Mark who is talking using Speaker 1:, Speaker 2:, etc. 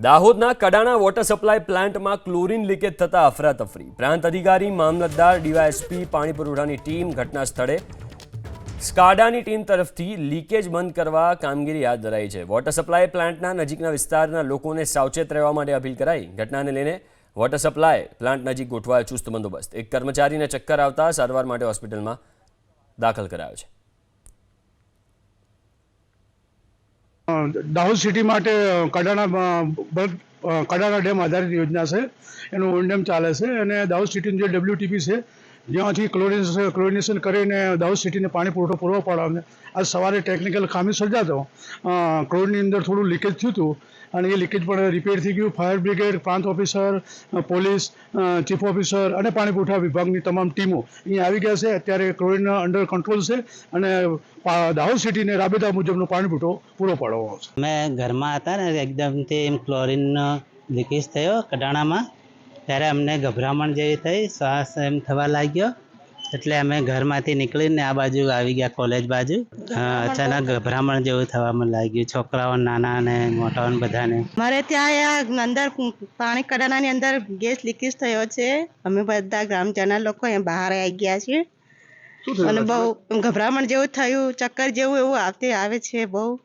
Speaker 1: દાહોદના Kadana water supply પ્લાન્ટમાં chlorine leakage થતા અફરાતફરી. પ્રાંત અધિકારી, મામલતદાર, ડીવાયએસપી, પાણી પુરવઠાની ટીમ ઘટના સ્થળે. સ્કાડાની ટીમ તરફથી લીકેજ બંધ કરવા કામગીરી હાથ ધરાઈ છે. વોટર સપ્લાય પ્લાન્ટના નજીકના વિસ્તારના લોકોને સાવચેત રહેવા માટે અપીલ કરાઈ. ઘટનાને લઈને વોટર સપ્લાય પ્લાન્ટ નજીક ગોઠવાયો ચુસ્ત બંદોબસ્ત. એક કર્મચારીને ચક્કર આવતા સારવાર માટે હોસ્પિટલમાં દાખલ કરાયો છે.
Speaker 2: દાહોદ સિટી માટે કડાણા ડેમ આધારિત યોજના છે. એનું ઓનડેમ ચાલે છે અને દાહોદ સિટીનું જે ડબ્લ્યુટીપી છે જ્યાંથી ક્લોરિનેશન કરીને દાહોદ સિટીને પાણી પુરવઠો પૂરો પાડવાનો. આજ સવારે ટેકનિકલ ખામી સર્જાતો ક્લોરિનની અંદર થોડું લીકેજ થયું હતું અને એ લીકેજ પણ રિપેર થઈ ગયું. ફાયર બ્રિગેડ, પ્રાંત ઓફિસર, પોલીસ, ચીફ ઓફિસર અને પાણી પુરવઠા વિભાગની તમામ ટીમો અહીંયા આવી ગયા છે. અત્યારે ક્લોરિન અંડર કંટ્રોલ છે અને દાહોદ સિટીને રાબેતા મુજબનો પાણી પુરવઠો પૂરો પાડવામાં આવશે.
Speaker 3: મેં ઘરમાં હતા ને એકદમથી એમ ક્લોરિનનો લીકેજ થયો કડાણામાં, ત્યારે અમને ગભરામણ જેવી થઈ, શ્વાસ એમ થવા લાગ્યો. એટલે અમે ઘરમાંથી નીકળીને આ બાજુ આવી ગયા, કોલેજ બાજુ. અચાનક ગભરામણ જેવું થવા લાગ્યું, છોકરાઓ નાના અને મોટાઓ બધાને.
Speaker 4: મારે ત્યાં અંદર પાણી કડાણાની અંદર ગેસ લીકેજ થયો છે. અમે બધા ગ્રામજનો લોકો અહીંયા બહાર આવી ગયા છીએ અને બહુ ગભરામણ જેવું થયું, ચક્કર જેવું એવું આવે છે બહુ.